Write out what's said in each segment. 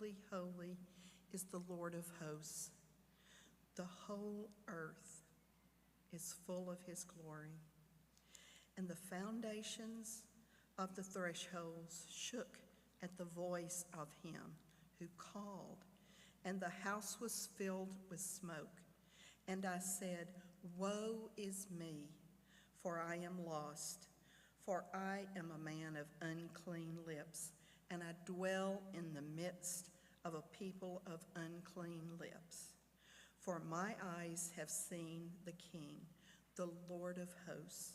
holy, holy is the Lord of hosts. The whole earth is full of his glory. And the foundations of the thresholds shook at the voice of him who called, and the house was filled with smoke. And I said, Woe is me, for I am lost, for I am a man of unclean lips, and I dwell in the midst of a people of unclean lips. For my eyes have seen the King, the Lord of hosts.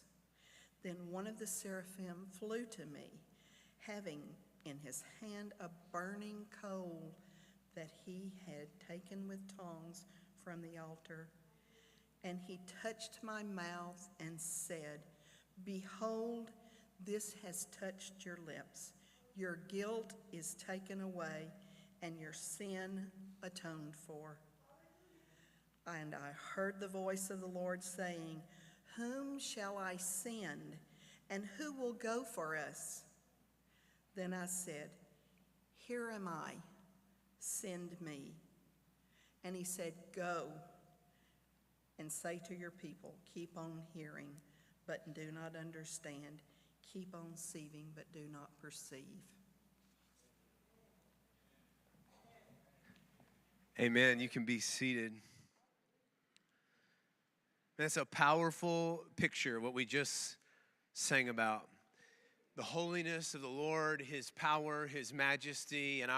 Then one of the seraphim flew to me, having in his hand a burning coal that he had taken with tongs from the altar. And he touched my mouth and said, Behold, this has touched your lips. Your guilt is taken away, and your sin atoned for. And I heard the voice of the Lord saying, Whom shall I send, and who will go for us? Then I said, Here am I, send me. And he said, Go and say to your people, Keep on hearing, but do not understand. Keep on seeing, but do not perceive. Amen. You can be seated. That's a powerful picture, what we just sang about. The holiness of the Lord, his power, his majesty, and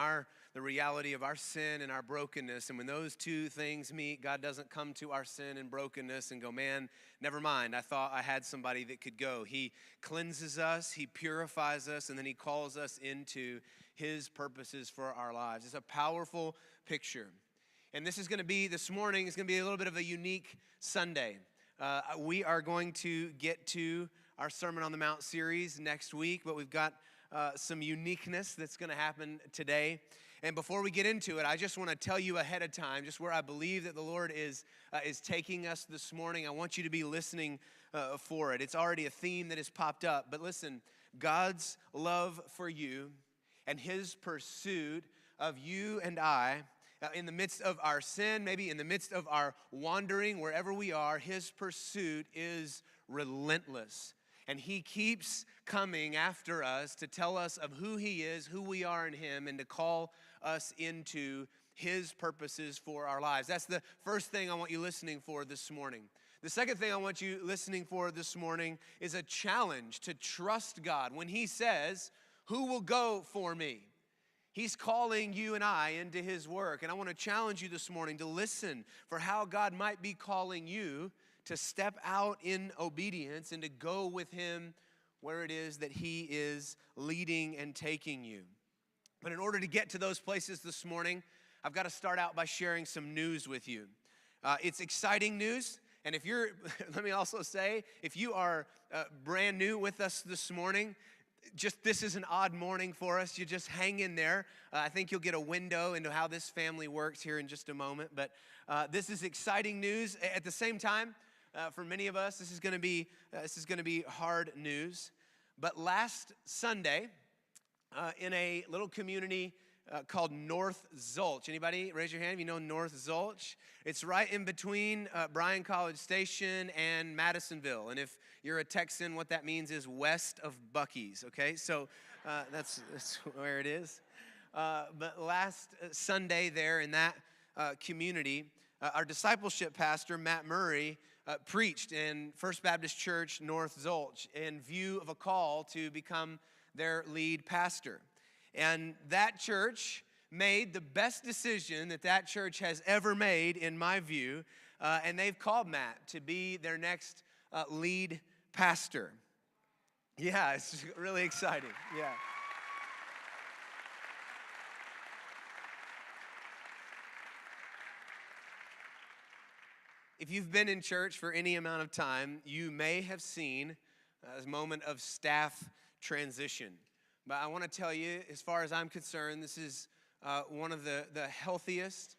the reality of our sin and our brokenness. And when those two things meet, God doesn't come to our sin and brokenness and go, man, never mind, I thought I had somebody that could go. He cleanses us, he purifies us, and then he calls us into his purposes for our lives. It's a powerful picture. And this morning is going to be a little bit of a unique Sunday. We are going to get to our Sermon on the Mount series next week, but we've got some uniqueness that's going to happen today. And before we get into it, I just want to tell you ahead of time, just where I believe that the Lord is taking us this morning. I want you to be listening for it. It's already a theme that has popped up, but listen, God's love for you and his pursuit of you and I, in the midst of our sin, maybe in the midst of our wandering, wherever we are, his pursuit is relentless. And he keeps coming after us to tell us of who he is, who we are in him, and to call us into his purposes for our lives. That's the first thing I want you listening for this morning. The second thing I want you listening for this morning is a challenge to trust God. When he says, who will go for me? He's calling you and I into his work. And I want to challenge you this morning to listen for how God might be calling you to step out in obedience and to go with him where it is that he is leading and taking you. But in order to get to those places this morning, I've got to start out by sharing some news with you. It's exciting news. And if you're, let me also say, if you are brand new with us this morning, this is an odd morning for us. You just hang in there. I think you'll get a window into how this family works here in just a moment. But this is exciting news. At the same time, for many of us, this is going to be hard news. But last Sunday, in a little community called North Zulch. Anybody raise your hand if you know North Zulch? It's right in between Bryan College Station and Madisonville. And if you're a Texan, what that means is west of Buc-ee's, okay? So that's where it is. But last Sunday there in that community, our discipleship pastor, Matt Murray, preached in First Baptist Church, North Zulch, in view of a call to become their lead pastor. And that church made the best decision that church has ever made, in my view, and they've called Matt to be their next lead pastor. Yeah, it's really exciting, yeah. If you've been in church for any amount of time, you may have seen a moment of staff transition. But I want to tell you, as far as I'm concerned, this is one of the healthiest,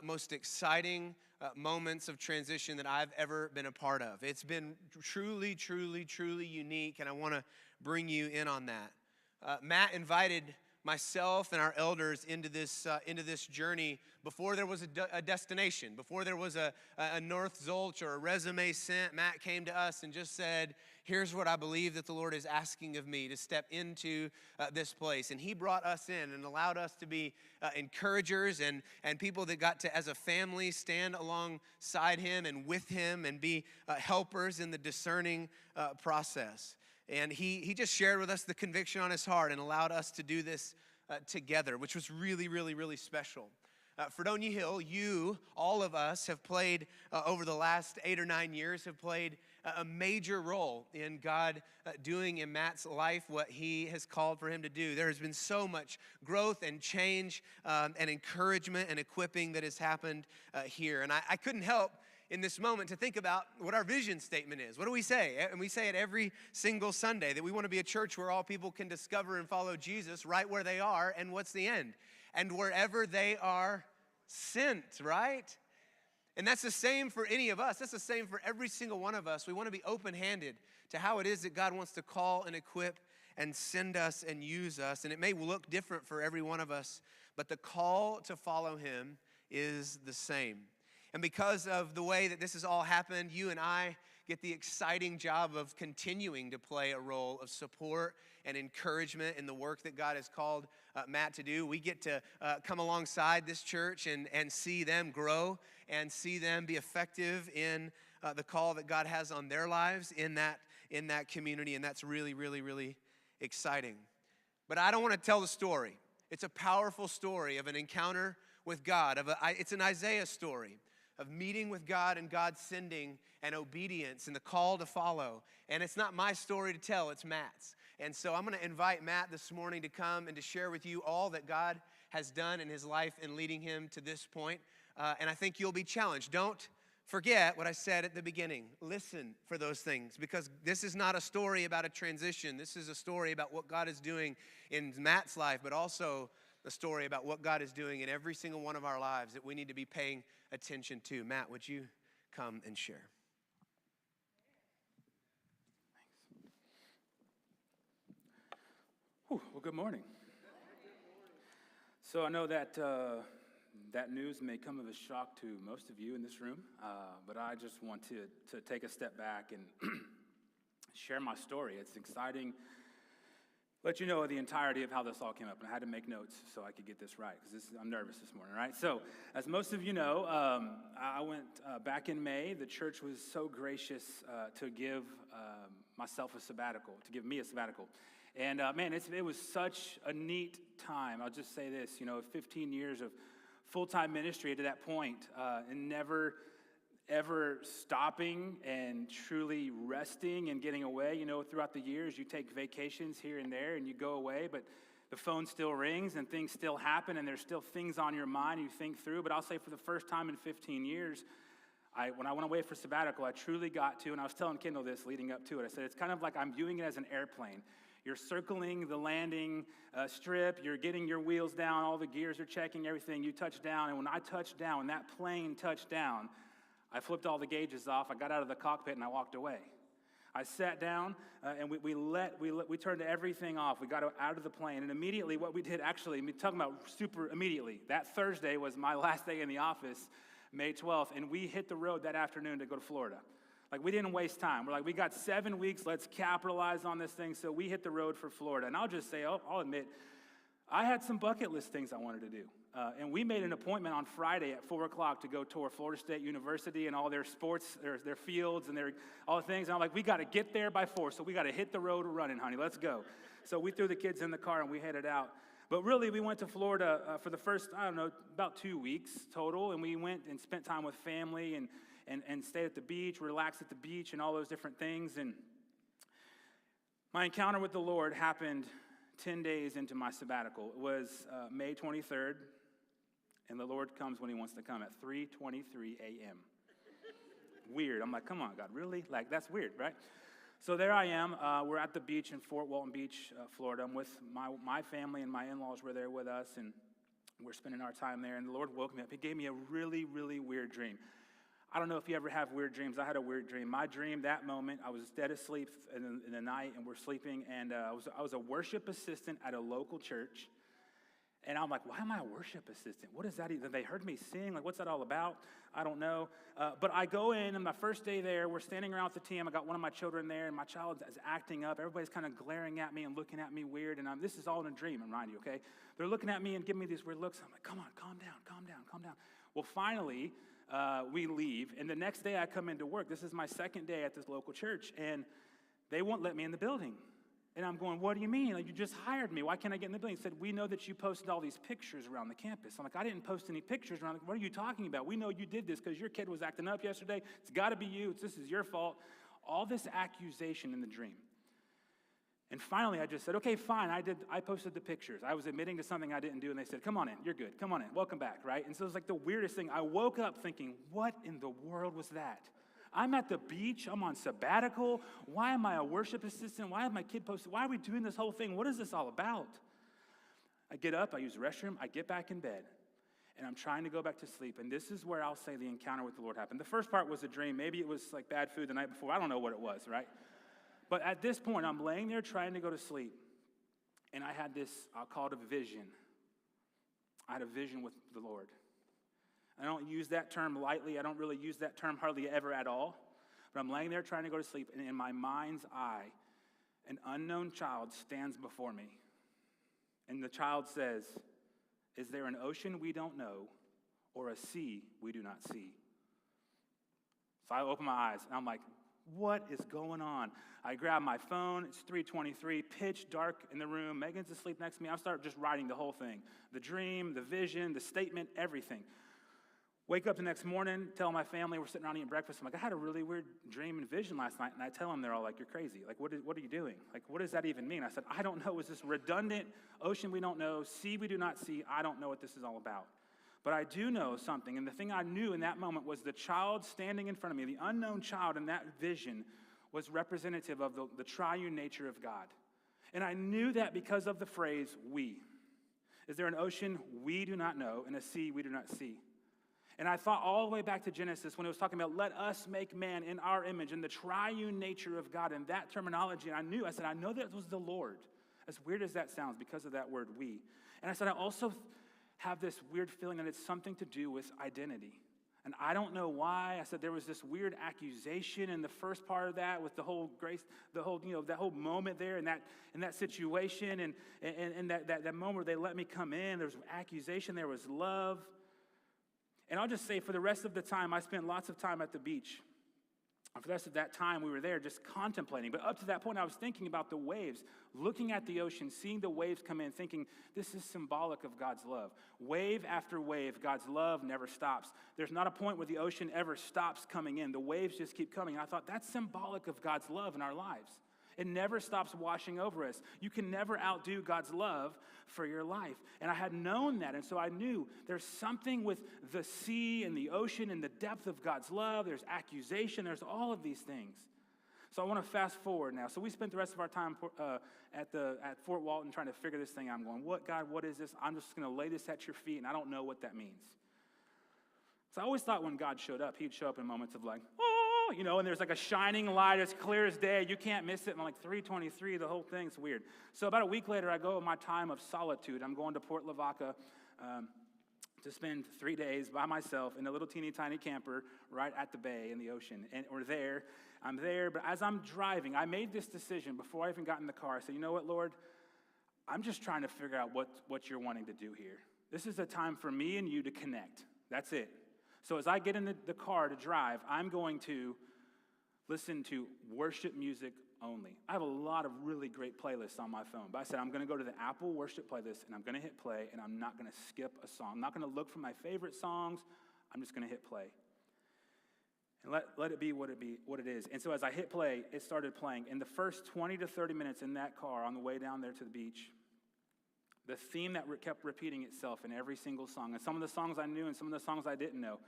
most exciting moments of transition that I've ever been a part of. It's been truly, truly, truly unique, and I want to bring you in on that. Matt invited myself and our elders into this journey before there was a destination, before there was a North Zolch or a resume sent. Matt came to us and just said, here's what I believe that the Lord is asking of me to step into this place. And he brought us in and allowed us to be encouragers and people that got to, as a family, stand alongside him and with him and be helpers in the discerning process. And he just shared with us the conviction on his heart and allowed us to do this together, which was really, really, really special. Fredonia Hill, all of us have played, over the last 8 or 9 years, have played a major role in God doing in Matt's life what he has called for him to do. There has been so much growth and change and encouragement and equipping that has happened here. And I couldn't help in this moment to think about what our vision statement is. What do we say? And we say it every single Sunday, that we want to be a church where all people can discover and follow Jesus right where they are. And what's the end? And wherever they are sent, right? And that's the same for any of us. That's the same for every single one of us. We want to be open-handed to how it is that God wants to call and equip and send us and use us. And it may look different for every one of us, but the call to follow him is the same. And because of the way that this has all happened, you and I get the exciting job of continuing to play a role of support and encouragement in the work that God has called Matt to do. We get to come alongside this church and see them grow and see them be effective in the call that God has on their lives in that community, and that's really, really, really exciting. But I don't want to tell the story. It's a powerful story of an encounter with God. It's an Isaiah story of meeting with God and God sending and obedience and the call to follow. And it's not my story to tell, it's Matt's. And so I'm going to invite Matt this morning to come and to share with you all that God has done in his life in leading him to this point. And I think you'll be challenged. Don't forget what I said at the beginning. Listen for those things, because this is not a story about a transition. This is a story about what God is doing in Matt's life, but also the story about what God is doing in every single one of our lives that we need to be paying attention to. Matt, would you come and share? Well, good morning. So I know that that news may come as a shock to most of you in this room, but I just want to take a step back and share my story. It's exciting. Let you know the entirety of how this all came up, and I had to make notes so I could get this right, because I'm nervous this morning, right? So, as most of you know, I went back in May. The church was so gracious to give myself a sabbatical, to give me a sabbatical. And man, it was such a neat time. I'll just say this, 15 years of full-time ministry to that point, and never ever stopping and truly resting and getting away. Throughout the years, you take vacations here and there and you go away, but the phone still rings and things still happen and there's still things on your mind you think through. But I'll say for the first time in 15 years, when I went away for sabbatical, I truly got to, and I was telling Kendall this leading up to it, I said, it's kind of like I'm viewing it as an airplane. You're circling the landing strip, you're getting your wheels down, all the gears are checking, everything, you touch down, and when I touched down, when that plane touched down, I flipped all the gauges off, I got out of the cockpit, and I walked away. I sat down, and we turned everything off. We got out of the plane, and immediately what we did, actually, talking about super immediately, that Thursday was my last day in the office, May 12th, and we hit the road that afternoon to go to Florida. Like, we didn't waste time. We're like, we got 7 weeks, let's capitalize on this thing, so we hit the road for Florida. And I'll just say, I'll admit, I had some bucket list things I wanted to do. And we made an appointment on Friday at 4 o'clock to go tour Florida State University and all their sports, their fields and all the things. And I'm like, we got to get there by 4, so we got to hit the road running, honey. Let's go. So we threw the kids in the car and we headed out. But really, we went to Florida for the first, about 2 weeks total. And we went and spent time with family and stayed at the beach, relaxed at the beach and all those different things. And my encounter with the Lord happened 10 days into my sabbatical. It was May 23rd. And the Lord comes when he wants to come at 3:23 a.m. Weird. I'm like, come on, God, really? Like, that's weird, right? So there I am. We're at the beach in Fort Walton Beach, Florida. I'm with my family, and my in-laws were there with us, and we're spending our time there. And the Lord woke me up. He gave me a really, really weird dream. I don't know if you ever have weird dreams. I had a weird dream. My dream that moment, I was dead asleep in the night, and we're sleeping, and I was a worship assistant at a local church. And I'm like, why am I a worship assistant? What is that even? They heard me sing. Like, what's that all about? I don't know. But I go in, and my first day there, we're standing around with the team. I got one of my children there, and my child is acting up. Everybody's kind of glaring at me and looking at me weird. And this is all in a dream, mind you, okay? They're looking at me and giving me these weird looks. I'm like, come on, calm down, calm down, calm down. Well, finally, we leave. And the next day I come into work. This is my second day at this local church. And they won't let me in the building. And I'm going, what do you mean? Like, you just hired me. Why can't I get in the building? He said, we know that you posted all these pictures around the campus. I'm like, I didn't post any pictures around. What are you talking about? We know you did this because your kid was acting up yesterday. It's got to be you. This is your fault. All this accusation in the dream. And finally, I just said, okay, fine. I posted the pictures. I was admitting to something I didn't do, and they said, come on in. You're good. Come on in. Welcome back, right? And so it was like the weirdest thing. I woke up thinking, what in the world was that? I'm at the beach. I'm on sabbatical. Why am I a worship assistant? Why is my kid posted? Why are we doing this whole thing? What is this all about? I get up. I use the restroom. I get back in bed. And I'm trying to go back to sleep. And this is where I'll say the encounter with the Lord happened. The first part was a dream. Maybe it was like bad food the night before. I don't know what it was, right? But at this point, I'm laying there trying to go to sleep. And I had this, I'll call it a vision. I had a vision with the Lord. I don't use that term lightly. I don't really use that term hardly ever at all. But I'm laying there trying to go to sleep, and in my mind's eye, an unknown child stands before me. And the child says, is there an ocean we don't know or a sea we do not see? So I open my eyes, and I'm like, what is going on? I grab my phone. It's 3:23, pitch dark in the room. Megan's asleep next to me. I start just writing the whole thing. The dream, the vision, the statement, everything. Wake up the next morning, tell my family, we're sitting around eating breakfast. I'm like, I had a really weird dream and vision last night. And I tell them, they're all like, you're crazy. Like, what are you doing? Like, what does that even mean? I said, I don't know. Is this redundant ocean we don't know, sea we do not see? I don't know what this is all about. But I do know something. And the thing I knew in that moment was the child standing in front of me, the unknown child in that vision was representative of the triune nature of God. And I knew that because of the phrase, we. Is there an ocean we do not know and a sea we do not see? And I thought all the way back to Genesis when it was talking about let us make man in our image and the triune nature of God and that terminology. And I said, I know that was the Lord. As weird as that sounds because of that word we. And I said, I also have this weird feeling that it's something to do with identity. And I don't know why. I said there was this weird accusation in the first part of that with the whole grace, that whole moment there in that situation and that moment where they let me come in. There was accusation, there was love. And I'll just say for the rest of the time, I spent lots of time at the beach. And for the rest of that time, we were there just contemplating. But up to that point, I was thinking about the waves, looking at the ocean, seeing the waves come in, thinking, this is symbolic of God's love. Wave after wave, God's love never stops. There's not a point where the ocean ever stops coming in. The waves just keep coming. And I thought, that's symbolic of God's love in our lives. It never stops washing over us. You can never outdo God's love for your life. And I had known that, and so I knew there's something with the sea and the ocean and the depth of God's love. There's accusation. There's all of these things. So I want to fast forward now. So we spent the rest of our time at Fort Walton trying to figure this thing out. I'm going, God, what is this? I'm just going to lay this at your feet, and I don't know what that means. So I always thought when God showed up, he'd show up in moments of like, and there's like a shining light as clear as day. You can't miss it. And I'm like 3:23, the whole thing's weird. So about a week later, I go on my time of solitude. I'm going to Port Lavaca to spend 3 days by myself in a little teeny tiny camper right at the bay in the ocean. And I'm there, but as I'm driving, I made this decision before I even got in the car. I said, you know what, Lord? I'm just trying to figure out what you're wanting to do here. This is a time for me and you to connect. That's it. So as I get in the car to drive, I'm going to listen to worship music only. I have a lot of really great playlists on my phone, but I said I'm going to go to the Apple worship playlist, and I'm going to hit play, and I'm not going to skip a song. I'm not going to look for my favorite songs. I'm just going to hit play. And let it be what it is. And so as I hit play, it started playing. In the first 20 to 30 minutes in that car on the way down there to the beach, the theme that kept repeating itself in every single song. And some of the songs I knew and some of the songs I didn't know.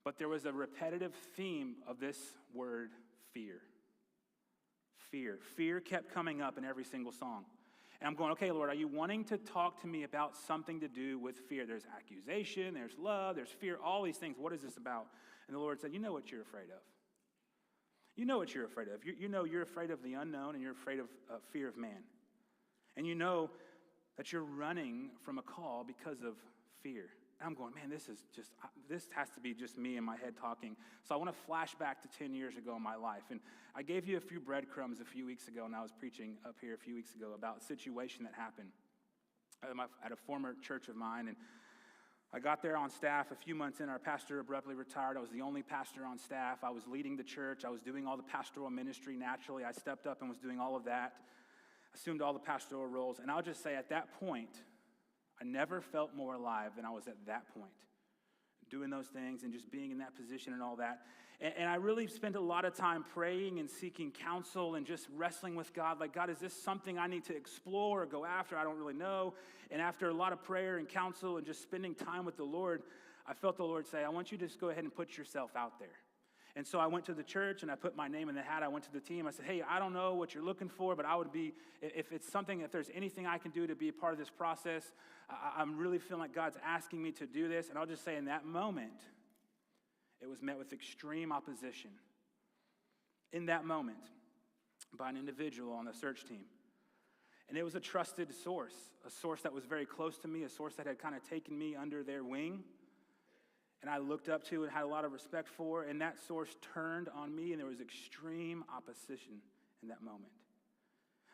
But there was a repetitive theme of this word, fear. Fear. Fear kept coming up in every single song. And I'm going, okay, Lord, are you wanting to talk to me about something to do with fear? There's accusation, there's love, there's fear, all these things. What is this about? And the Lord said, you know what you're afraid of. You know what you're afraid of. You know you're afraid of the unknown and you're afraid of fear of man. And you know that you're running from a call because of fear. And I'm going, man, this has to be just me in my head talking. So I want to flash back to 10 years ago in my life. And I gave you a few breadcrumbs a few weeks ago, and I was preaching up here a few weeks ago about a situation that happened at a former church of mine. And I got there on staff a few months in. Our pastor abruptly retired. I was the only pastor on staff. I was leading the church. I was doing all the pastoral ministry naturally. I stepped up and was doing all of that, assumed all the pastoral roles. And I'll just say at that point, I never felt more alive than I was at that point, doing those things and just being in that position and all that. And I really spent a lot of time praying and seeking counsel and just wrestling with God. Like, God, is this something I need to explore or go after? I don't really know. And after a lot of prayer and counsel and just spending time with the Lord, I felt the Lord say, I want you to just go ahead and put yourself out there. And so I went to the church and I put my name in the hat. I went to the team. I said, hey, I don't know what you're looking for, but I would be, if there's anything I can do to be a part of this process, I'm really feeling like God's asking me to do this. And I'll just say in that moment, it was met with extreme opposition. In that moment, by an individual on the search team. And it was a trusted source, a source that was very close to me, a source that had kind of taken me under their wing. And I looked up to and had a lot of respect for, and that source turned on me, and there was extreme opposition in that moment.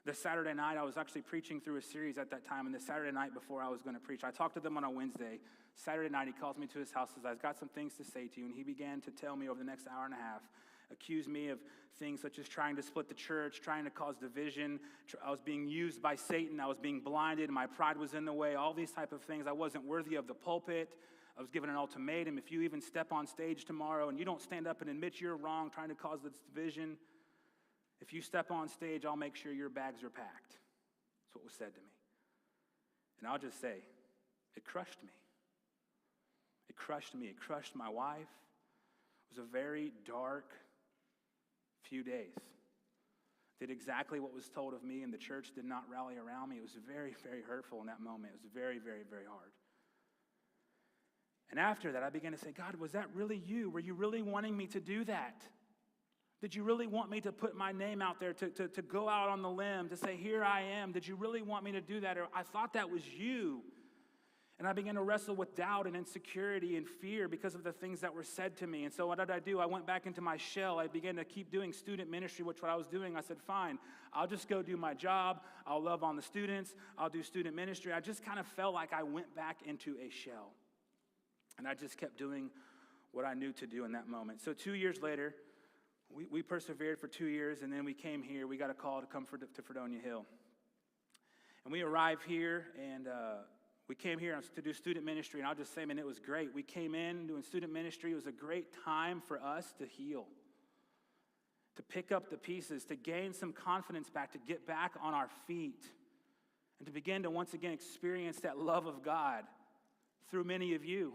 The Saturday night, I was actually preaching through a series at that time, and the Saturday night before I was going to preach, I talked to them on a Wednesday. Saturday night, he calls me to his house, says, I've got some things to say to you, and he began to tell me over the next hour and a half, accuse me of things such as trying to split the church, trying to cause division. I was being used by Satan. I was being blinded. My pride was in the way, all these type of things. I wasn't worthy of the pulpit. I was given an ultimatum. If you even step on stage tomorrow and you don't stand up and admit you're wrong, trying to cause this division, if you step on stage, I'll make sure your bags are packed. That's what was said to me. And I'll just say, it crushed me. It crushed me. It crushed my wife. It was a very dark few days. Did exactly what was told of me, and the church did not rally around me. It was very, very hurtful in that moment. It was very, very, very hard. And after that, I began to say, God, was that really you? Were you really wanting me to do that? Did you really want me to put my name out there, to go out on the limb, to say, here I am? Did you really want me to do that? Or I thought that was you. And I began to wrestle with doubt and insecurity and fear because of the things that were said to me. And so what did I do? I went back into my shell. I began to keep doing student ministry, which what I was doing. I said, fine, I'll just go do my job. I'll love on the students. I'll do student ministry. I just kind of felt like I went back into a shell. And I just kept doing what I knew to do in that moment. So 2 years later, we persevered for 2 years, and then we came here. We got a call to come to Fredonia Hill. And we arrived here, and we came here to do student ministry, and I'll just say, man, it was great. We came in doing student ministry. It was a great time for us to heal, to pick up the pieces, to gain some confidence back, to get back on our feet, and to begin to once again experience that love of God through many of you,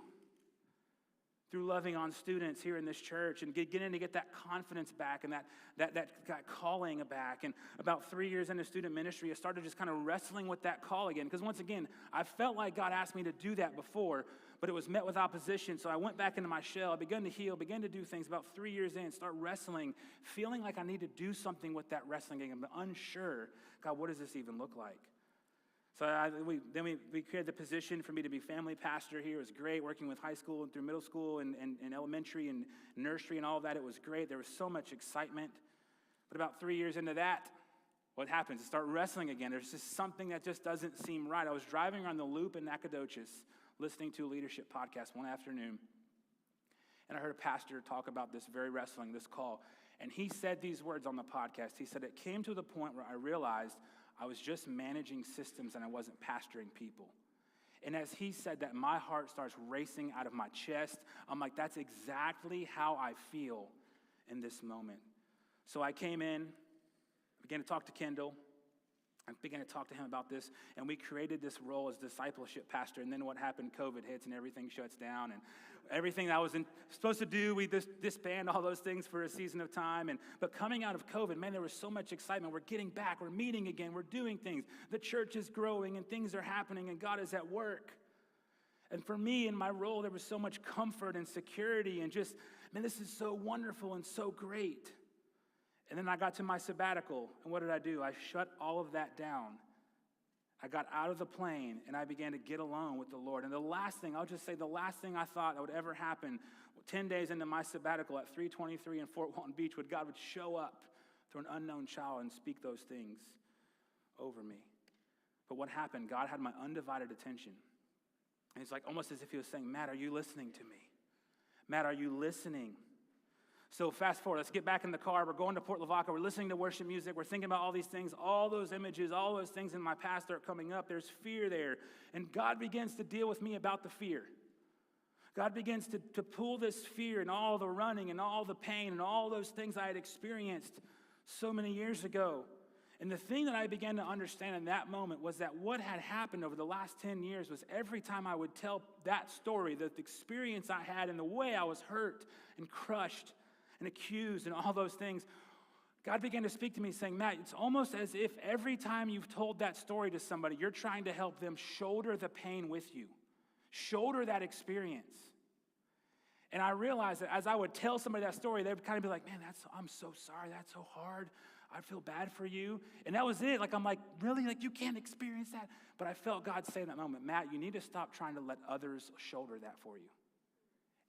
through loving on students here in this church and getting to get that confidence back and that calling back. And about 3 years into student ministry, I started just kind of wrestling with that call again. Because once again, I felt like God asked me to do that before, but it was met with opposition. So I went back into my shell. I began to heal, began to do things. About 3 years in, start wrestling, feeling like I need to do something with that wrestling game. I'm unsure, God, what does this even look like? So we created the position for me to be family pastor here. It was great working with high school and through middle school and elementary and nursery and all of that. It was great. There was so much excitement. But about 3 years into that, what happens? I start wrestling again. There's just something that just doesn't seem right. I was driving around the loop in Nacogdoches listening to a leadership podcast one afternoon. And I heard a pastor talk about this very wrestling, this call. And he said these words on the podcast. He said, it came to the point where I realized I was just managing systems and I wasn't pastoring people. And as he said that, my heart starts racing out of my chest. I'm like, that's exactly how I feel in this moment. So I came in, began to talk to Kendall. I began to talk to him about this, and we created this role as discipleship pastor. And then what happened? COVID hits and everything shuts down. And everything that I was supposed to do, we disband all those things for a season of time. But coming out of COVID, man, there was so much excitement. We're getting back. We're meeting again. We're doing things. The church is growing, and things are happening, and God is at work. And for me, in my role, there was so much comfort and security and just, man, this is so wonderful and so great. And then I got to my sabbatical, and what did I do? I shut all of that down. I got out of the plane and I began to get alone with the Lord. And the last thing I thought that would ever happen 10 days into my sabbatical at 323 in Fort Walton Beach, God would show up through an unknown child and speak those things over me. But what happened? God had my undivided attention. And it's like almost as if he was saying, Matt, are you listening to me? Matt, are you listening? So fast forward, let's get back in the car. We're going to Port Lavaca. We're listening to worship music. We're thinking about all these things, all those images, all those things in my past are coming up. There's fear there. And God begins to deal with me about the fear. God begins to pull this fear and all the running and all the pain and all those things I had experienced so many years ago. And the thing that I began to understand in that moment was that what had happened over the last 10 years was every time I would tell that story, the experience I had and the way I was hurt and crushed and accused and all those things, God began to speak to me saying, Matt, it's almost as if every time you've told that story to somebody, you're trying to help them shoulder the pain with you, shoulder that experience. And I realized that as I would tell somebody that story, they would kind of be like, man, I'm so sorry, that's so hard. I feel bad for you. And that was it. I'm like, really? You can't experience that? But I felt God say in that moment, Matt, you need to stop trying to let others shoulder that for you.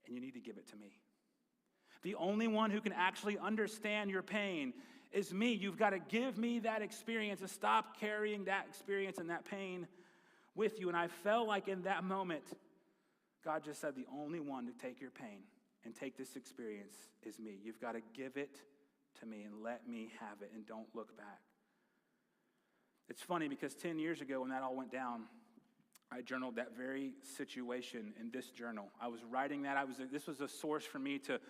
And you need to give it to me. The only one who can actually understand your pain is me. You've got to give me that experience and stop carrying that experience and that pain with you. And I felt like in that moment, God just said, the only one to take your pain and take this experience is me. You've got to give it to me and let me have it and don't look back. It's funny because 10 years ago when that all went down, I journaled that very situation in this journal. I was writing that. This was a source for me to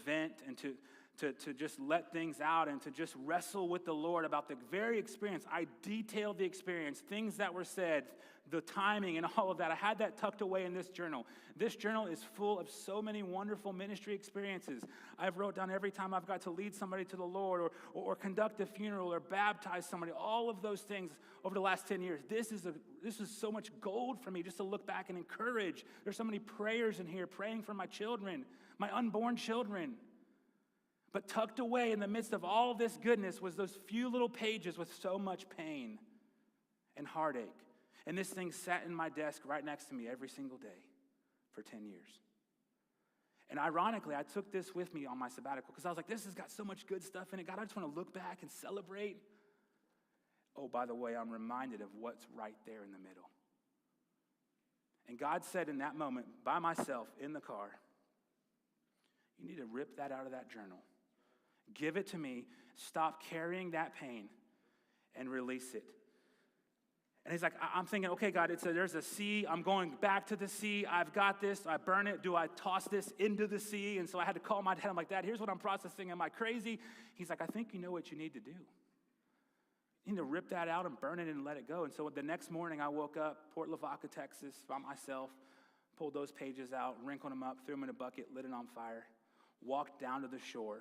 vent and to just let things out and to just wrestle with the Lord about the very experience. I detailed the experience, things that were said, the timing and all of that. I had that tucked away in this journal. This journal is full of so many wonderful ministry experiences. I've wrote down every time I've got to lead somebody to the Lord or conduct a funeral or baptize somebody, all of those things over the last 10 years. This is so much gold for me just to look back and encourage. There's so many prayers in here, praying for my children, my unborn children. But tucked away in the midst of all this goodness was those few little pages with so much pain and heartache. And this thing sat in my desk right next to me every single day for 10 years. And ironically, I took this with me on my sabbatical because I was like, this has got so much good stuff in it. God, I just want to look back and celebrate. Oh, by the way, I'm reminded of what's right there in the middle. And God said in that moment, by myself in the car, you need to rip that out of that journal. Give it to me. Stop carrying that pain and release it. And he's like, I'm thinking, okay, God, there's a sea. I'm going back to the sea. I've got this. I burn it. Do I toss this into the sea? And so I had to call my dad. I'm like, Dad, here's what I'm processing. Am I crazy? He's like, I think you know what you need to do. You need to rip that out and burn it and let it go. And so the next morning I woke up, Port Lavaca, Texas, by myself, pulled those pages out, wrinkled them up, threw them in a bucket, lit it on fire, walked down to the shore,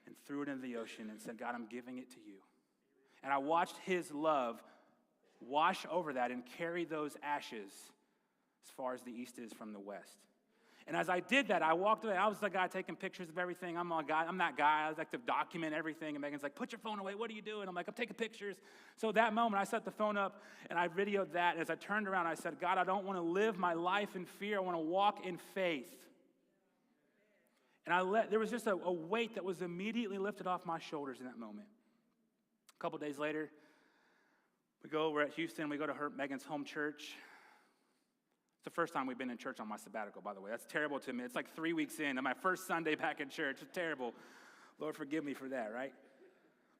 and threw it into the ocean and said, God, I'm giving it to you. And I watched his love wash over that and carry those ashes as far as the east is from the west. And as I did that, I walked away. I was the guy taking pictures of everything. I'm that guy. I like to document everything. And Megan's like, put your phone away. What are you doing? I'm like, I'm taking pictures. So that moment, I set the phone up and I videoed that. And as I turned around, I said, God, I don't want to live my life in fear. I want to walk in faith. And there was just a weight that was immediately lifted off my shoulders in that moment. A couple days later, we're at Houston, we go to Megan's home church. It's the first time we've been in church on my sabbatical, by the way. That's terrible to me. It's like 3 weeks in, and my first Sunday back in church. It's terrible. Lord, forgive me for that, right?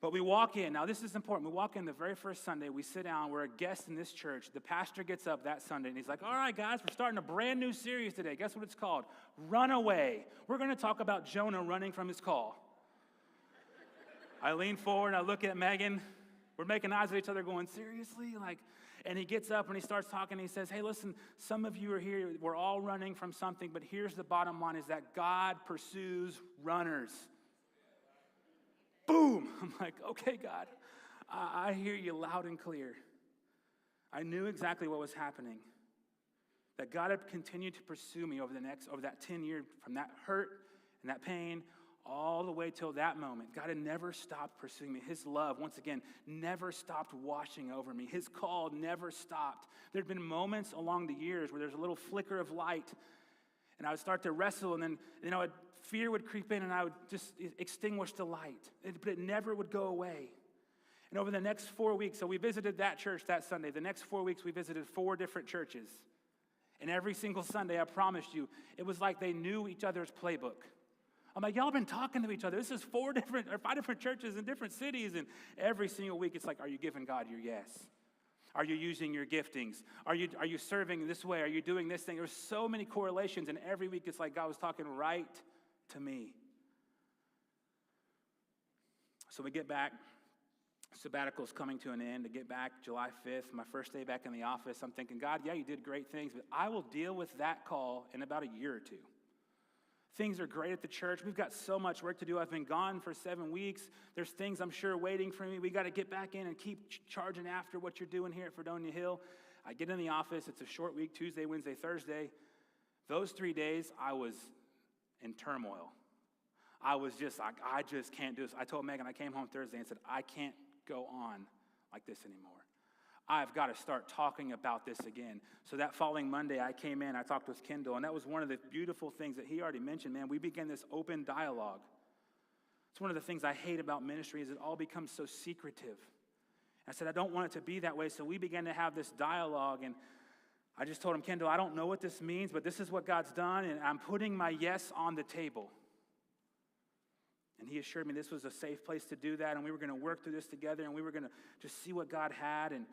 But we walk in. Now, this is important. We walk in the very first Sunday. We sit down. We're a guest in this church. The pastor gets up that Sunday, and he's like, all right, guys, we're starting a brand new series today. Guess what it's called? Runaway. We're going to talk about Jonah running from his call. I lean forward, and I look at Megan. We're making eyes at each other going, seriously? And he gets up and he starts talking. And he says, hey, listen, some of you are here. We're all running from something, but here's the bottom line is that God pursues runners. Boom. I'm like, okay, God, I hear you loud and clear. I knew exactly what was happening. That God had continued to pursue me over that 10 years, from that hurt and that pain all the way till that moment, God had never stopped pursuing me. His love, once again, never stopped washing over me. His call never stopped. There'd been moments along the years where there's a little flicker of light, and I would start to wrestle, and then fear would creep in, and I would just extinguish the light. But it never would go away. And over the next 4 weeks, so we visited that church that Sunday. The next 4 weeks, we visited 4 different churches. And every single Sunday, I promised you, it was like they knew each other's playbook. I'm like, y'all been talking to each other. This is 5 different churches in different cities. And every single week, it's like, are you giving God your yes? Are you using your giftings? Are you serving this way? Are you doing this thing? There's so many correlations. And every week, it's like God was talking right to me. So we get back. Sabbatical's coming to an end. To get back July 5th, my first day back in the office, I'm thinking, God, yeah, you did great things, but I will deal with that call in about a year or 2. Things are great at the church. We've got so much work to do. I've been gone for 7 weeks. There's things I'm sure waiting for me. We got to get back in and keep charging after what you're doing here at Fredonia Hill. I get in the office. It's a short week, Tuesday, Wednesday, Thursday. Those 3 days, I was in turmoil. I was just like, I just can't do this. I told Megan, I came home Thursday and said, I can't go on like this anymore. I've got to start talking about this again. So that following Monday, I came in, I talked with Kendall, and that was one of the beautiful things that he already mentioned, man. We began this open dialogue. It's one of the things I hate about ministry is it all becomes so secretive. I said, I don't want it to be that way, so we began to have this dialogue, and I just told him, Kendall, I don't know what this means, but this is what God's done, and I'm putting my yes on the table. And he assured me this was a safe place to do that, and we were going to work through this together, and we were going to just see what God had. And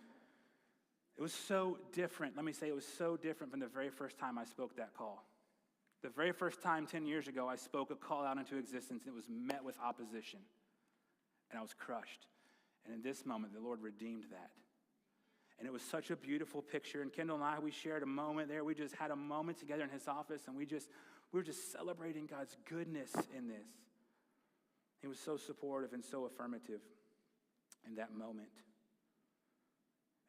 it was so different. Let me say it was so different from the very first time I spoke that call. The very first time 10 years ago I spoke a call out into existence, and it was met with opposition. And I was crushed. And in this moment, the Lord redeemed that. And it was such a beautiful picture. And Kendall and I, we shared a moment there. We just had a moment together in his office, and we were just celebrating God's goodness in this. He was so supportive and so affirmative in that moment.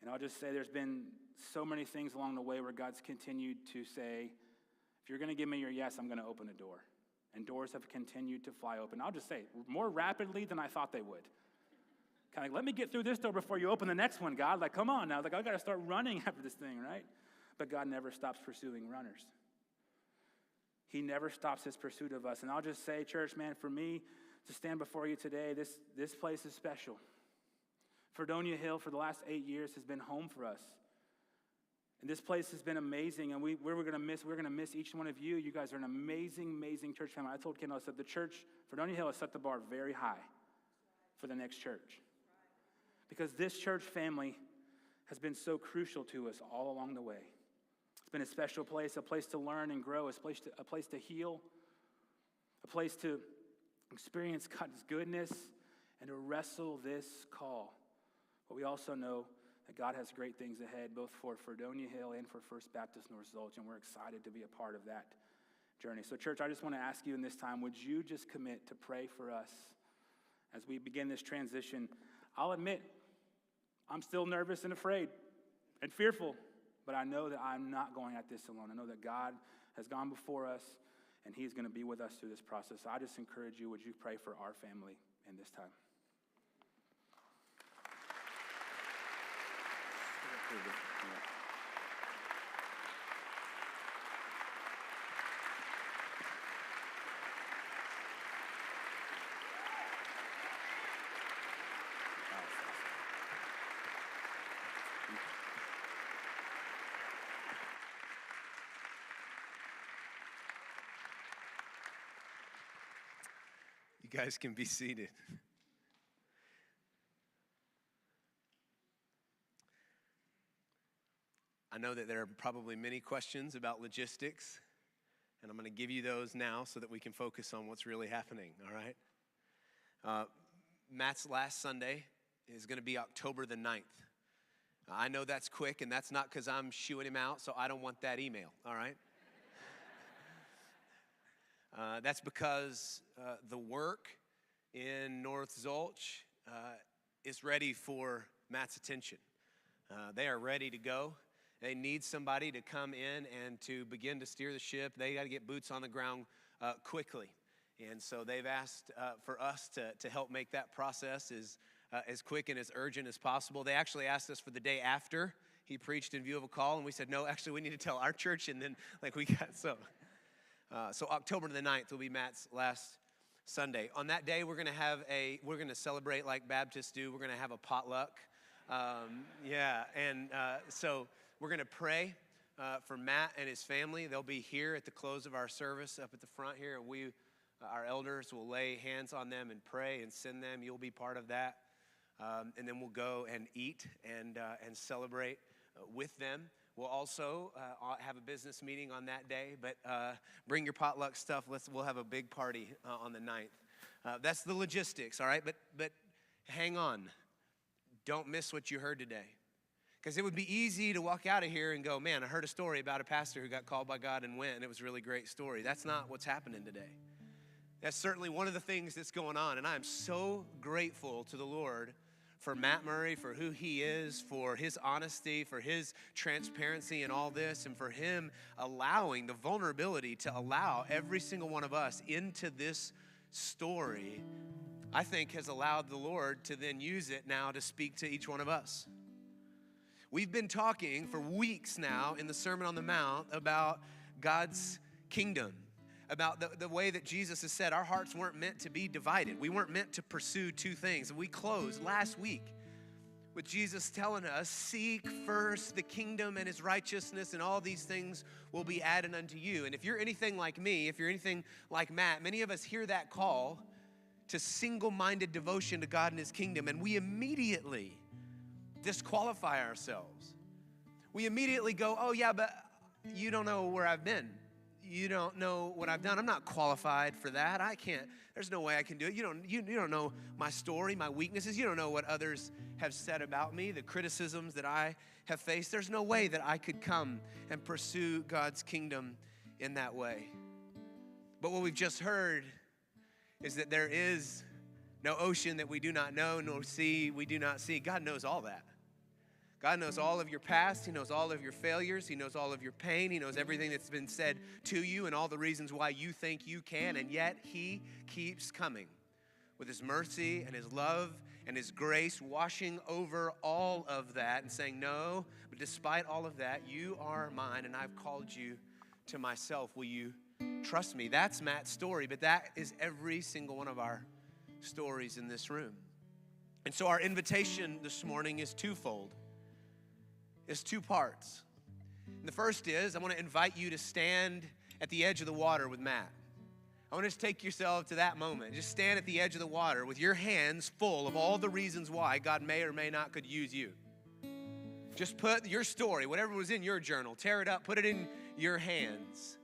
And I'll just say there's been so many things along the way where God's continued to say, if you're going to give me your yes, I'm going to open a door. And doors have continued to fly open. I'll just say, more rapidly than I thought they would. Kind of like, let me get through this door before you open the next one, God. Like, come on now. Like, I got to start running after this thing, right? But God never stops pursuing runners. He never stops his pursuit of us. And I'll just say, church, man, for me, to stand before you today, this place is special. Fredonia Hill for the last 8 years has been home for us. And this place has been amazing, and we're going to miss each one of you. You guys are an amazing, amazing church family. I told Kendall, I said, the church, Fredonia Hill has set the bar very high for the next church. Because this church family has been so crucial to us all along the way. It's been a special place, a place to learn and grow, a place to heal, a place to experience God's goodness, and to wrestle this call. But we also know that God has great things ahead, both for Fredonia Hill and for First Baptist North Zolch, and we're excited to be a part of that journey. So, church, I just want to ask you in this time, would you just commit to pray for us as we begin this transition? I'll admit, I'm still nervous and afraid and fearful, but I know that I'm not going at this alone. I know that God has gone before us, and he's going to be with us through this process. So I just encourage you, would you pray for our family in this time? You guys can be seated. I know that there are probably many questions about logistics, and I'm going to give you those now so that we can focus on what's really happening, all right? Matt's last Sunday is going to be October the 9th. I know that's quick, and that's not because I'm shooing him out, so I don't want that email, all right? That's because the work in North Zolch is ready for Matt's attention. They are ready to go. They need somebody to come in and to begin to steer the ship. They got to get boots on the ground quickly. And so they've asked for us to help make that process as quick and as urgent as possible. They actually asked us for the day after he preached in view of a call, and we said, no, actually, we need to tell our church, and then, we got so October the 9th will be Matt's last Sunday. On that day, we're going to celebrate like Baptists do. We're going to have a potluck. So we're going to pray for Matt and his family. They'll be here at the close of our service up at the front here, and our elders will lay hands on them and pray and send them. You'll be part of that. And then we'll go and eat and celebrate with them. We'll also have a business meeting on that day, but bring your potluck stuff. We'll have a big party on the 9th. That's the logistics, all right? But hang on. Don't miss what you heard today. Because it would be easy to walk out of here and go, man, I heard a story about a pastor who got called by God and went, and it was a really great story. That's not what's happening today. That's certainly one of the things that's going on, and I am so grateful to the Lord for Matt Murray, for who he is, for his honesty, for his transparency in all this, and for him allowing the vulnerability to allow every single one of us into this story, I think has allowed the Lord to then use it now to speak to each one of us. We've been talking for weeks now in the Sermon on the Mount about God's kingdom, about the way that Jesus has said our hearts weren't meant to be divided. We weren't meant to pursue two things. And we closed last week with Jesus telling us, seek first the kingdom and his righteousness, and all these things will be added unto you. And if you're anything like me, if you're anything like Matt, many of us hear that call to single-minded devotion to God and his kingdom, and we immediately disqualify ourselves. We immediately go, oh yeah, but you don't know where I've been. You don't know what I've done. I'm not qualified for that. I can't. There's no way I can do it. You don't know my story, my weaknesses. You don't know what others have said about me, the criticisms that I have faced. There's no way that I could come and pursue God's kingdom in that way. But what we've just heard is that there is no ocean that we do not know, nor sea we do not see. God knows all that. God knows all of your past. He knows all of your failures. He knows all of your pain. He knows everything that's been said to you and all the reasons why you think you can. And yet he keeps coming with his mercy and his love and his grace, washing over all of that and saying, no, but despite all of that, you are mine and I've called you to myself. Will you trust me? That's Matt's story, but that is every single one of our stories in this room. And so our invitation this morning is twofold. It's two parts. And the first is I want to invite you to stand at the edge of the water with Matt. I want to just take yourself to that moment. Just stand at the edge of the water with your hands full of all the reasons why God may or may not could use you. Just put your story, whatever was in your journal, tear it up, put it in your hands.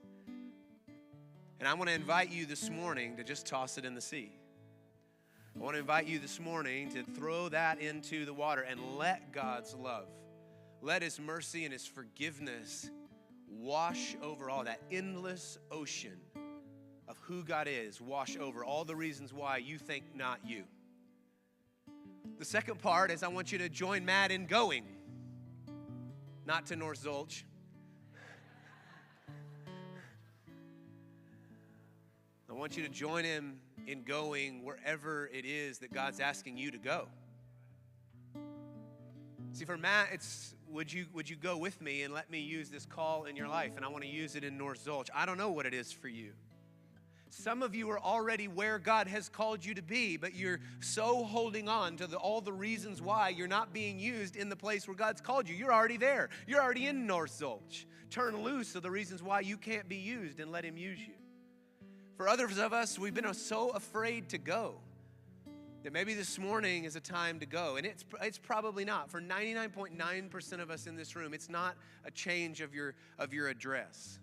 And I want to invite you this morning to just toss it in the sea. I want to invite you this morning to throw that into the water and let God's love, let his mercy and his forgiveness wash over all that endless ocean of who God is, wash over all the reasons why you think not you. The second part is I want you to join Matt in going, not to North Zolch. I want you to join him in going wherever it is that God's asking you to go. See, for Matt, it's would you go with me and let me use this call in your life? And I want to use it in North Zolch. I don't know what it is for you. Some of you are already where God has called you to be, but you're so holding on to all the reasons why you're not being used in the place where God's called you. You're already there. You're already in North Zolch. Turn loose of the reasons why you can't be used and let him use you. For others of us, we've been so afraid to go that maybe this morning is a time to go. And it's probably not. For 99.9% of us in this room, it's not a change of your address.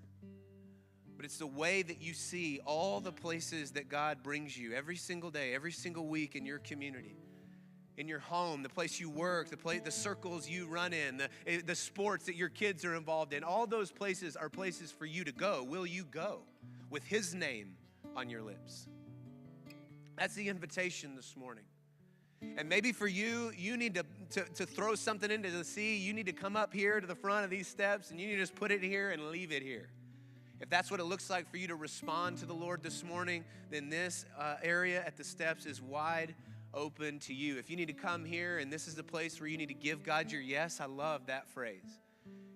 But it's the way that you see all the places that God brings you every single day, every single week in your community, in your home, the place you work, the circles you run in, the sports that your kids are involved in. All those places are places for you to go. Will you go with his name on your lips? That's the invitation this morning. And maybe for you, you need to throw something into the sea. You need to come up here to the front of these steps, and you need to just put it here and leave it here. If that's what it looks like for you to respond to the Lord this morning, then this area at the steps is wide open to you. If you need to come here and this is the place where you need to give God your yes, I love that phrase.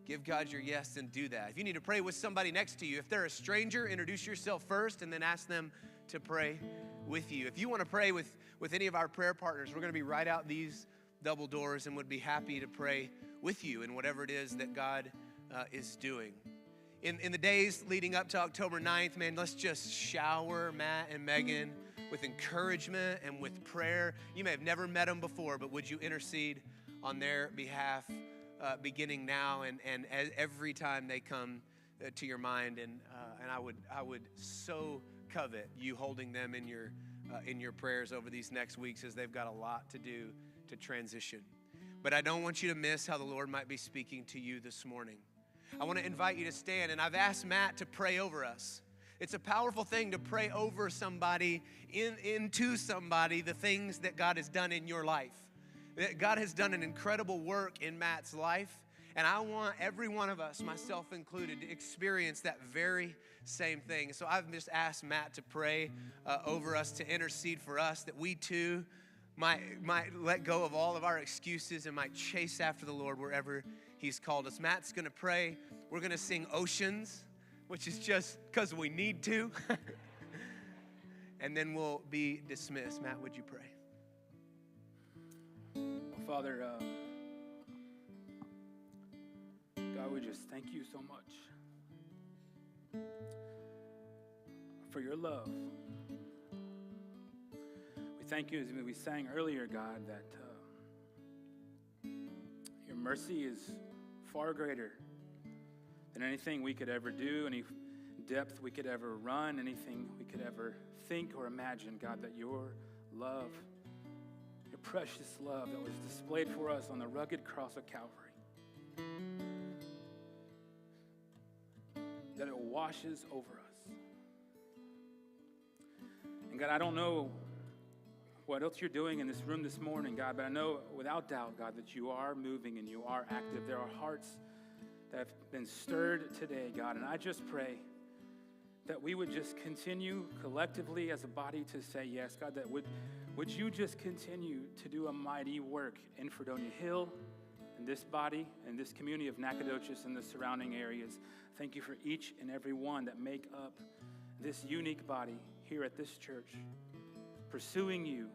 Give God your yes and do that. If you need to pray with somebody next to you, if they're a stranger, introduce yourself first and then ask them to pray with you. If you want to pray with any of our prayer partners, we're going to be right out these double doors and would be happy to pray with you in whatever it is that God is doing. In the days leading up to October 9th, man, let's just shower Matt and Megan with encouragement and with prayer. You may have never met them before, but would you intercede on their behalf beginning now and every time they come to your mind? And I would so covet you holding them in your prayers over these next weeks, as they've got a lot to do to transition. But I don't want you to miss how the Lord might be speaking to you this morning. I want to invite you to stand, and I've asked Matt to pray over us. It's a powerful thing to pray over somebody, into somebody, the things that God has done in your life. God has done an incredible work in Matt's life, and I want every one of us, myself included, to experience that very same thing. So I've just asked Matt to pray over us, to intercede for us, that we too might let go of all of our excuses and might chase after the Lord wherever He's called us. Matt's going to pray. We're going to sing Oceans, which is just because we need to. And then we'll be dismissed. Matt, would you pray? Father, God, we just thank you so much for your love. We thank you, as we sang earlier, God, that your mercy is far greater than anything we could ever do, any depth we could ever run, anything we could ever think or imagine, God, that your love, your precious love that was displayed for us on the rugged cross of Calvary, that it washes over us. And God, I don't know what else you're doing in this room this morning, God, but I know without doubt, God, that you are moving and you are active. There are hearts that have been stirred today, God, and I just pray that we would just continue collectively as a body to say yes, God, that would you just continue to do a mighty work in Fredonia Hill, in this body, in this community of Nacogdoches and the surrounding areas. Thank you for each and every one that make up this unique body here at this church, pursuing you,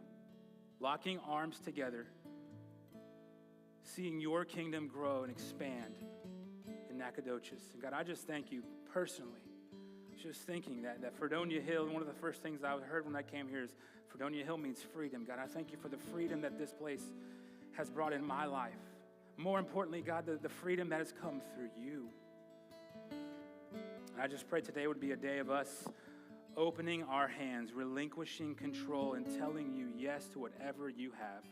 locking arms together, seeing your kingdom grow and expand in Nacogdoches. And God, I just thank you personally. Just thinking that Fredonia Hill, one of the first things I heard when I came here is Fredonia Hill means freedom. God, I thank you for the freedom that this place has brought in my life. More importantly, God, the freedom that has come through you. And I just pray today would be a day of us opening our hands, relinquishing control, and telling you yes to whatever you have.